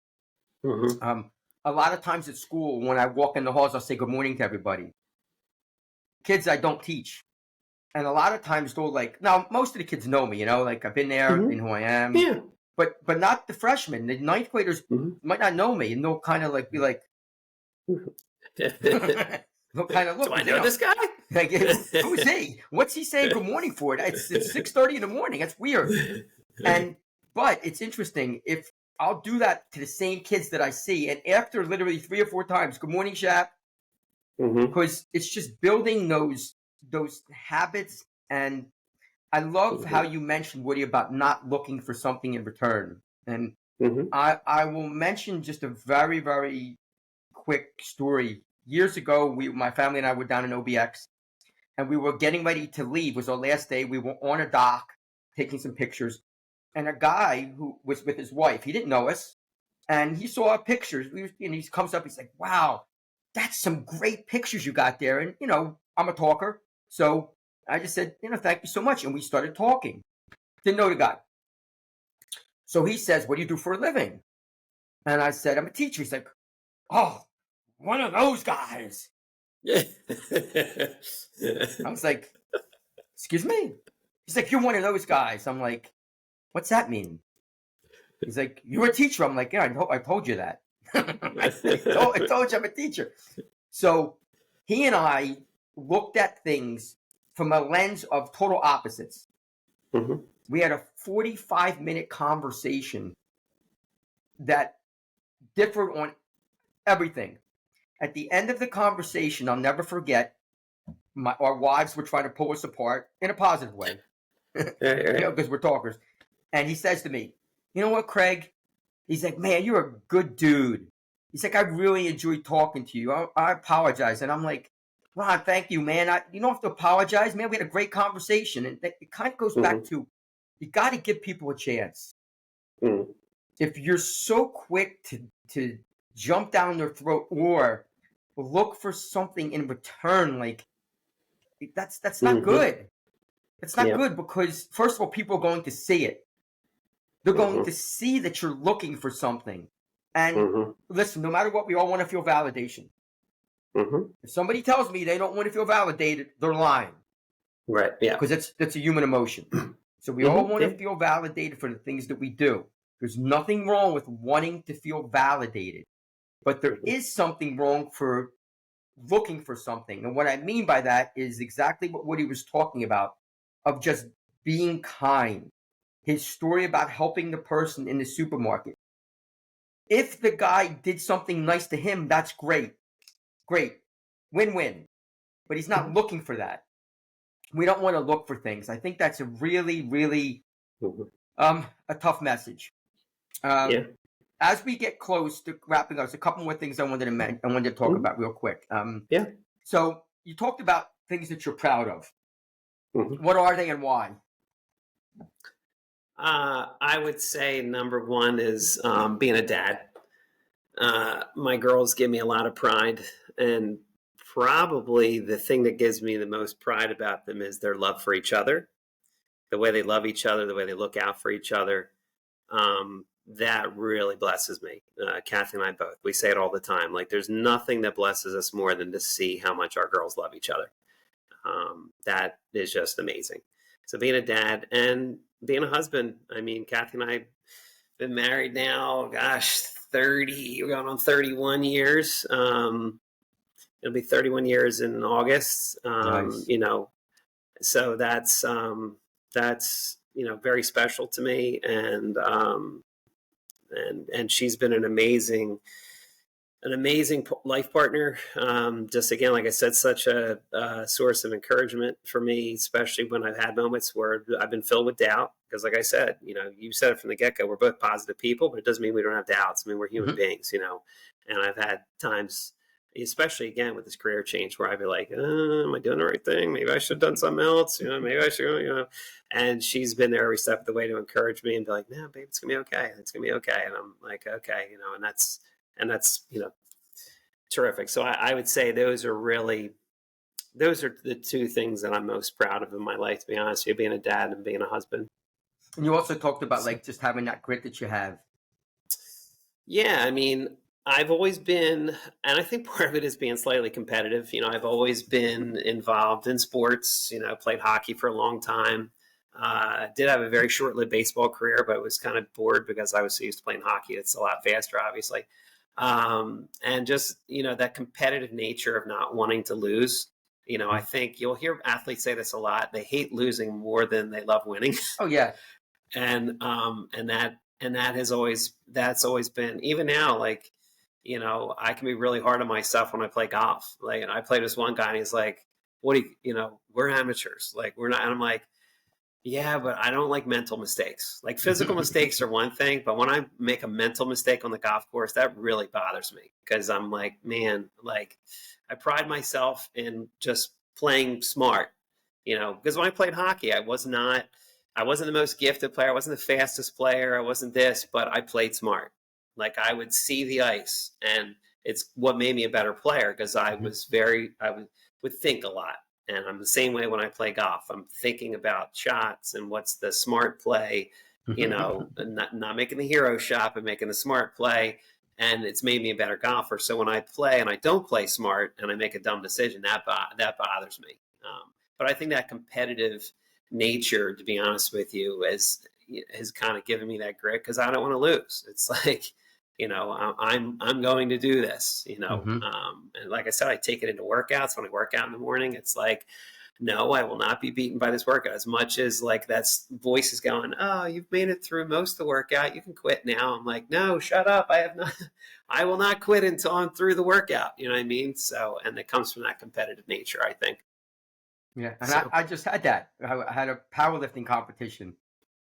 A lot of times at school, when I walk in the halls, I'll say good morning to everybody. Kids I don't teach. And a lot of times they'll now most of the kids know me, like I've been there and who I am. Yeah. But not the freshmen. The ninth graders might not know me, and they'll kind of be like, they'll kind of look. Do I know this guy? Like, who's he? What's he saying good morning for? It's 6:30 in the morning. That's weird. But it's interesting. If I'll do that to the same kids that I see, and after literally 3 or 4 times, good morning, Shap, because it's just building those habits. And I love how you mentioned, Woody, about not looking for something in return. And I will mention just a very, very quick story. Years ago, my family and I were down in OBX, and we were getting ready to leave. It was our last day. We were on a dock taking some pictures, and a guy who was with his wife, he didn't know us, and he saw our pictures. And he comes up, he's like, wow, that's some great pictures you got there. And, I'm a talker. So I just said, thank you so much. And we started talking. Didn't know the guy. So he says, what do you do for a living? And I said, I'm a teacher. He's like, oh, one of those guys. I was like, excuse me? He's like, you're one of those guys. I'm like, what's that mean? He's like, you're a teacher. I'm like, yeah, I told you that. I told you I'm a teacher. So he and I looked at things from a lens of total opposites. We had a 45-minute conversation that differed on everything. At the end of the conversation, I'll never forget, our wives were trying to pull us apart in a positive way, because we're talkers. And he says to me, you know what, Craig? He's like, man, you're a good dude. He's like, I really enjoyed talking to you. I apologize. And I'm like, Ron, thank you, man. You don't have to apologize, man. We had a great conversation. And it kind of goes back to, you got to give people a chance. If you're so quick to jump down their throat or look for something in return, that's not good. It's not good, because first of all, people are going to see it. They're going to see that you're looking for something. And listen, no matter what, we all want to feel validation. If somebody tells me they don't want to feel validated, they're lying. Right. Yeah. Because that's a human emotion. So we all want to feel validated for the things that we do. There's nothing wrong with wanting to feel validated. But there is something wrong for looking for something. And what I mean by that is exactly what Woody was talking about, of just being kind. His story about helping the person in the supermarket. If the guy did something nice to him, that's great. Great. Win-win. But he's not looking for that. We don't want to look for things. I think that's a really, really a tough message. As we get close to wrapping up, there's a couple more things I wanted to talk about real quick. So you talked about things that you're proud of. Mhm. What are they and why? I would say number one is being a dad. My girls give me a lot of pride, and probably the thing that gives me the most pride about them is their love for each other, the way they love each other, the way they look out for each other. That really blesses me. Kathy and I both, we say it all the time. Like, there's nothing that blesses us more than to see how much our girls love each other. That is just amazing. So being a dad and being a husband, I mean, Kathy and I been married now, gosh, 30, we're going on 31 years. It'll be 31 years in August. Nice. So that's, very special to me. And she's been an amazing life partner. Just again, like I said, such a source of encouragement for me, especially when I've had moments where I've been filled with doubt. Because, like I said, you said it from the get go, we're both positive people, but it doesn't mean we don't have doubts. I mean, we're human Hmm. beings. And I've had times, especially again with this career change, where I'd be like, am I doing the right thing? Maybe I should have done something else. Maybe I should. And she's been there every step of the way to encourage me and be like, no, babe, it's gonna be okay. It's gonna be okay. And I'm like, okay, and that's terrific. So I would say those are the two things that I'm most proud of in my life, to be honest with you, being a dad and being a husband. And you also talked about So, like just having that grit that you have. yeah, I mean, I've always been, and I think part of it is being slightly competitive. I've always been involved in sports. Played hockey for a long time. Did have a very short-lived baseball career, but was kind of bored because I was so used to playing hockey. It's a lot faster, obviously. And just, that competitive nature of not wanting to lose. I think you'll hear athletes say this a lot. They hate losing more than they love winning. Oh yeah. And that's always been, even now, like, I can be really hard on myself when I play golf. Like, I played with one guy and he's like, what do we're amateurs, like, we're not. And I'm like, yeah, but I don't like mental mistakes. Like, physical mistakes are one thing, but when I make a mental mistake on the golf course, that really bothers me, because I'm like, man, like, I pride myself in just playing smart. Because when I played hockey, I wasn't the most gifted player, I wasn't the fastest player, I wasn't this, but I played smart. Like, I would see the ice, and it's what made me a better player, because I would think a lot. And I'm the same way when I play golf. I'm thinking about shots and what's the smart play, and not making the hero shot, but making the smart play. And it's made me a better golfer. So when I play and I don't play smart and I make a dumb decision, that bothers me. But I think that competitive nature, to be honest with you, has kind of given me that grit, because I don't want to lose. It's like, I'm going to do this. Hmm. And like I said, I take it into workouts. When I work out in the morning, it's like, no, I will not be beaten by this workout. As much as, like, that voice is going, oh, you've made it through most of the workout, you can quit now. I'm like, no, shut up. I have not. I will not quit until I'm through the workout. You know what I mean? So, and it comes from that competitive nature, I think. Yeah, and I, So, I just had that. I had a powerlifting competition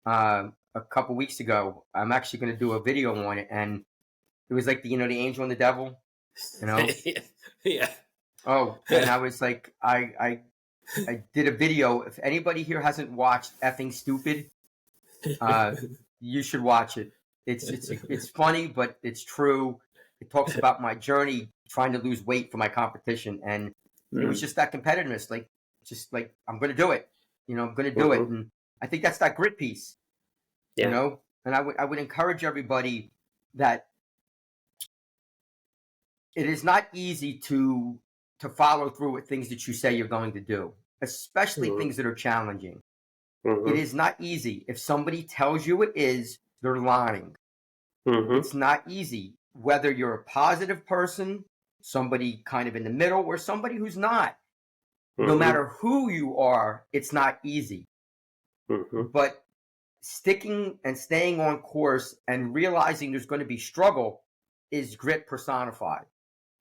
a couple weeks ago. I'm actually going to do a video on it, and it was like the angel and the devil. You know. yeah. Oh, and I was like, I did a video. If anybody here hasn't watched effing stupid, uh, you should watch it. It's funny, but it's true. It talks about my journey trying to lose weight for my competition, and it was Mm, just that competitiveness, like just like I'm going to do it. I'm going to do it, mhm. and I think that's that grit piece. You Yeah. know, and I would encourage everybody that it is not easy to follow through with things that you say you're going to do, especially Mhm, things that are challenging. It mhm, is not easy. If somebody tells you it is, they're lying. mhm, It's not easy, whether you're a positive person, somebody kind of in the middle, or somebody who's not. No mhm, matter who you are, it's not easy. mhm, But sticking and staying on course and realizing there's going to be struggle is grit personified.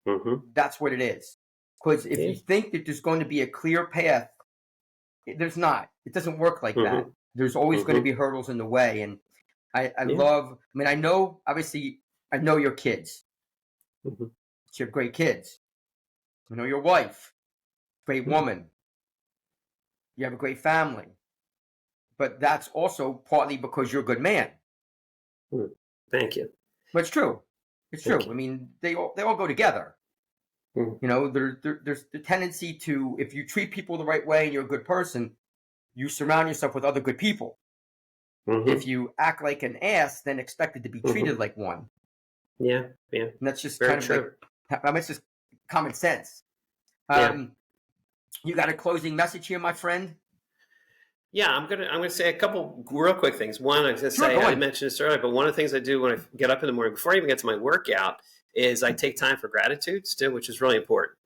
mhm. That's what it is. Because if Yeah. you think that there's going to be a clear path, there's not. It doesn't work like that. Mhm, There's always going to mhm. be hurdles in the way. And I Yeah. love, I mean, I know, obviously, I know your kids. Mhm, You have great kids. I know your wife, great mhm. woman. You have a great family. But that's also partly because you're a good man. Thank you. But it's true. It's true. I mean, they all go together. You know, there's the tendency to, if you treat people the right way and you're a good person, you surround yourself with other good people. If you act like an ass, then expected to be treated like one. Yeah. And that's just Very kind of true. like, I mean, it's just common sense. You got a closing message here, my friend? Yeah, I'm gonna say a couple real quick things. One, I was gonna Sure, say go I on. didn't mention this earlier, but one of the things I do when I get up in the morning before I even get to my workout is I take time for gratitudes too, which is really important.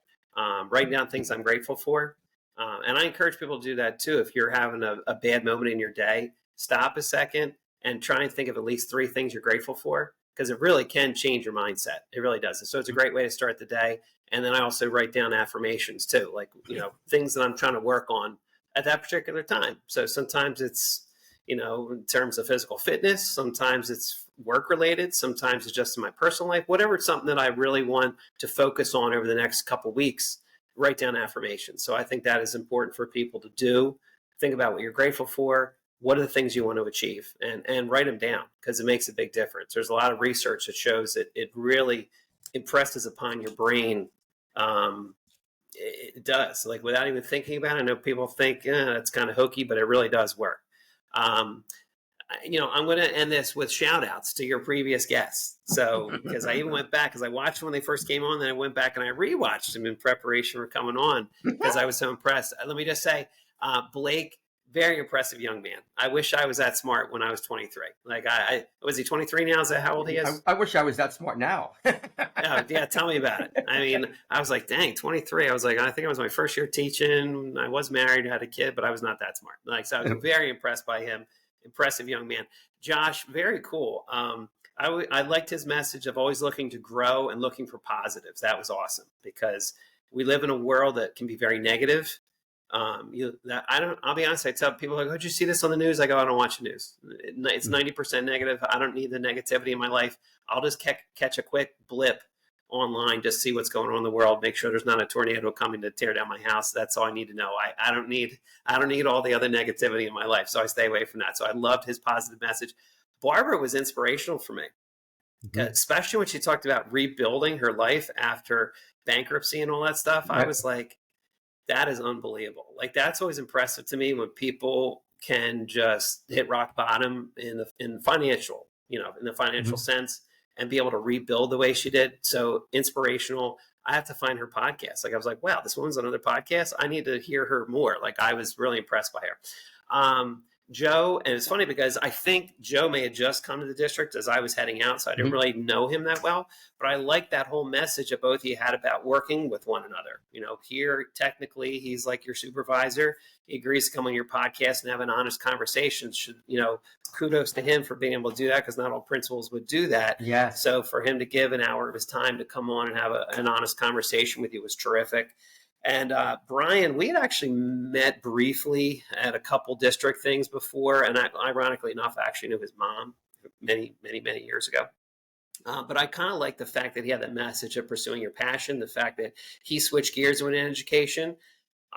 Writing down things I'm grateful for, and I encourage people to do that too. If you're having a bad moment in your day, stop a second and try and think of at least 3 things you're grateful for, because it really can change your mindset. It really does. And so it's a great way to start the day. And then I also write down affirmations too, like things that I'm trying to work on at that particular time. So sometimes it's, in terms of physical fitness, sometimes it's work related, sometimes it's just in my personal life, whatever, it's something that I really want to focus on over the next couple of weeks, write down affirmations. So I think that is important for people to do. Think about what you're grateful for. What are the things you want to achieve, and write them down, because it makes a big difference. There's a lot of research that shows that it really impresses upon your brain. It does, like, without even thinking about it. I know people think that's kind of hokey, but it really does work. I'm going to end this with shout outs to your previous guests. So, because I even went back, because I watched when they first came on, then I went back and I rewatched them in preparation for coming on, because I was so impressed. Let me just say, Blake, very impressive young man. I wish I was that smart when I was 23. Like, I was he 23 now? Is that how old he is? I wish I was that smart now. Oh, yeah, tell me about it. I mean, I was like, dang, 23. I was like, I think it was my first year teaching. I was married, had a kid, but I was not that smart. Like, so I was very impressed by him. Impressive young man. Josh, very cool. I liked his message of always looking to grow and looking for positives. That was awesome, because we live in a world that can be very negative. I'll be honest. I tell people, like, oh, did you see this on the news? I go, I don't watch the news. It's 90% negative. I don't need the negativity in my life. I'll just catch a quick blip online, just see what's going on in the world, make sure there's not a tornado coming to tear down my house. That's all I need to know. I don't need all the other negativity in my life. So I stay away from that. So I loved his positive message. Barbara was inspirational for me, especially when she talked about rebuilding her life after bankruptcy and all that stuff. I was like, that is unbelievable. Like, that's always impressive to me, when people can just hit rock bottom in financial, in the financial sense, and be able to rebuild the way she did. So inspirational. I have to find her podcast. Like, I was like, wow, this woman's on another podcast. I need to hear her more. Like, I was really impressed by her. Joe, and it's funny because I think Joe may have just come to the district as I was heading out, so I didn't really know him that well. But I like that whole message that both of you had about working with one another. Here, technically, he's like your supervisor. He agrees to come on your podcast and have an honest conversation. Kudos to him for being able to do that, because not all principals would do that. Yeah. So for him to give an hour of his time to come on and have an honest conversation with you was terrific. And Brian, we had actually met briefly at a couple district things before. And ironically enough, I actually knew his mom many, many, many years ago. But I kind of like the fact that he had that message of pursuing your passion, the fact that he switched gears when in education.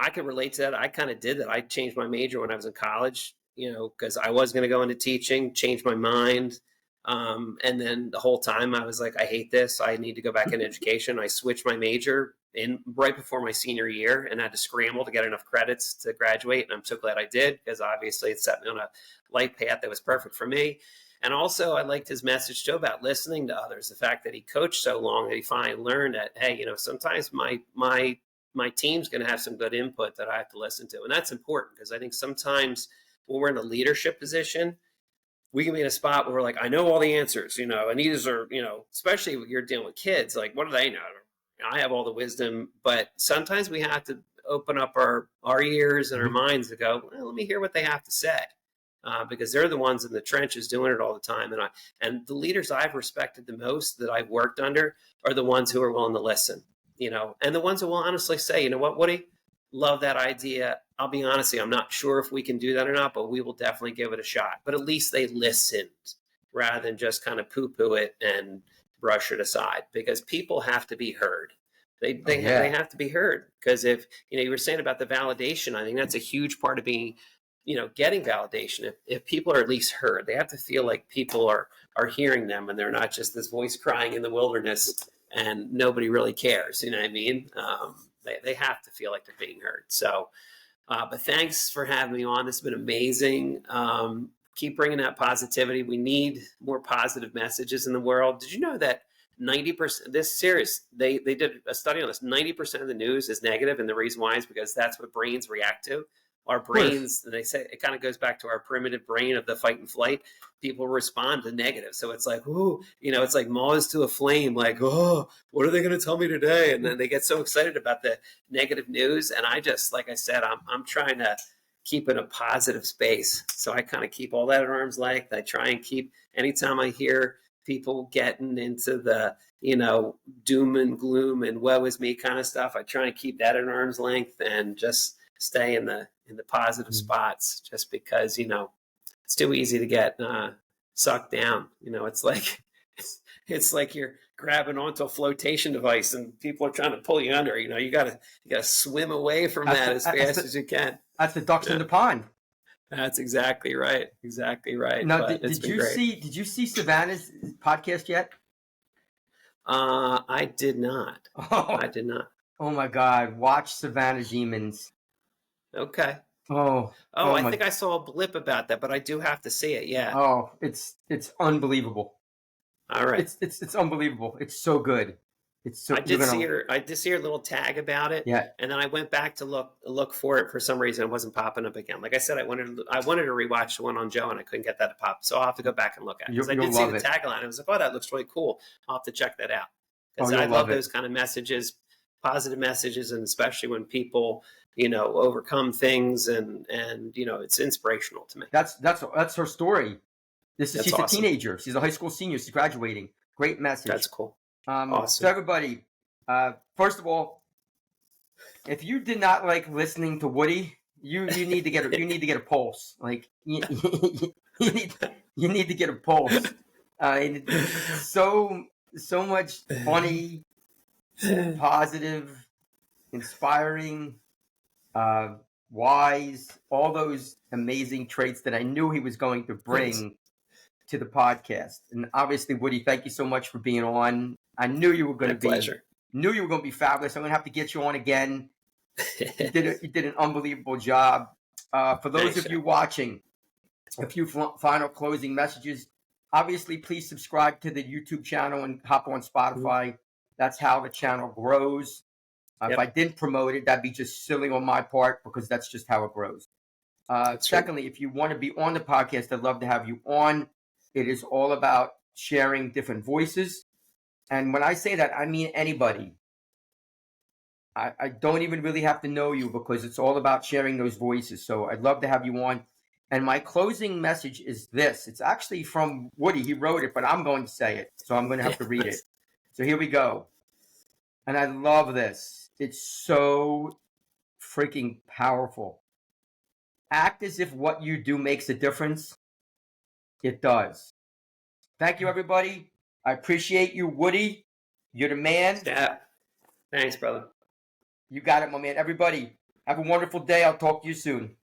I could relate to that. I kind of did that. I changed my major when I was in college, because I was going to go into teaching, changed my mind. And then the whole time I was like, I hate this. I need to go back in education. I switched my major right before my senior year, and had to scramble to get enough credits to graduate. And I'm so glad I did, because obviously it set me on a life path that was perfect for me. And also, I liked his message too about listening to others. The fact that he coached so long that he finally learned that, hey, sometimes my team's going to have some good input that I have to listen to. And that's important, because I think sometimes when we're in a leadership position, we can be in a spot where we're like, I know all the answers, and these are, especially when you're dealing with kids, like, what do they know? I have all the wisdom, but sometimes we have to open up our ears and our minds to go, well, let me hear what they have to say. Because they're the ones in the trenches doing it all the time. And the leaders I've respected the most that I've worked under are the ones who are willing to listen, and the ones who will honestly say, you know what, Woody, love that idea. I'll be honest with you, I'm not sure if we can do that or not, but we will definitely give it a shot. But at least they listened rather than just kind of poo-poo it and brush it aside, because people have to be heard. They have to be heard, because if you were saying about the validation, I think that's a huge part of being, getting validation. If people are at least heard, they have to feel like people are hearing them, and they're not just this voice crying in the wilderness and nobody really cares. You know what I mean? They have to feel like they're being heard. So, but thanks for having me on. This has been amazing. Keep bringing that positivity. We need more positive messages in the world. Did you know that 90%, this series, they did a study on this, 90% of the news is negative, and the reason why is because that's what brains react to. Our brains, they say, it kind of goes back to our primitive brain of the fight and flight. People respond to negative. So it's like, ooh, it's like moths to a flame, like, oh, what are they going to tell me today? And then they get so excited about the negative news. And I just, like I said, I'm trying to keep in a positive space. So I kind of keep all that at arm's length. I try and keep, anytime I hear people getting into the, doom and gloom and woe is me kind of stuff, I try and keep that at arm's length and just stay in the positive spots, just because, it's too easy to get sucked down. It's like you're grabbing onto a flotation device and people are trying to pull you under. You gotta swim away from that as fast as you can. That's the ducks in the pond. That's exactly right. Exactly right. Now, did you see Savannah's podcast yet? I did not. Oh, I did not. Oh my God! Watch Savannah Demons. Okay. Oh, I think I saw a blip about that, but I do have to see it. Yeah. Oh, it's unbelievable. All right. It's unbelievable. It's so good. It's so. I did see your little tag about it. Yeah. And then I went back to look for it. For some reason, it wasn't popping up again. Like I said, I wanted to rewatch the one on Joe, and I couldn't get that to pop. So I'll have to go back and look at it. Because I did see the tagline. I was like, oh, that looks really cool. I'll have to check that out. Because I love those kind of messages, positive messages, and especially when people, overcome things, and it's inspirational to me. That's her story. She's awesome. A teenager. She's a high school senior. She's graduating. Great message. That's cool. Awesome. So everybody, first of all, if you did not like listening to Woody, you need to get a pulse. Like you need to get a pulse. So much funny, positive, inspiring, wise, all those amazing traits that I knew he was going to bring to the podcast. And obviously, Woody, thank you so much for being on. I knew you were going to be fabulous. I'm going to have to get you on again. You did an unbelievable job. For those of you watching, a few final closing messages. Obviously, please subscribe to the YouTube channel and hop on Spotify. That's how the channel grows. If I didn't promote it, that'd be just silly on my part, because that's just how it grows. Secondly, if you want to be on the podcast, I'd love to have you on. It is all about sharing different voices. And when I say that, I mean anybody. I don't even really have to know you, because it's all about sharing those voices. So I'd love to have you on. And my closing message is this. It's actually from Woody. He wrote it, but I'm going to say it. So I'm going to have to read it. So here we go. And I love this. It's so freaking powerful. Act as if what you do makes a difference. It does. Thank you, everybody. I appreciate you, Woody. You're the man. Yeah. Thanks, brother. You got it, my man. Everybody, have a wonderful day. I'll talk to you soon.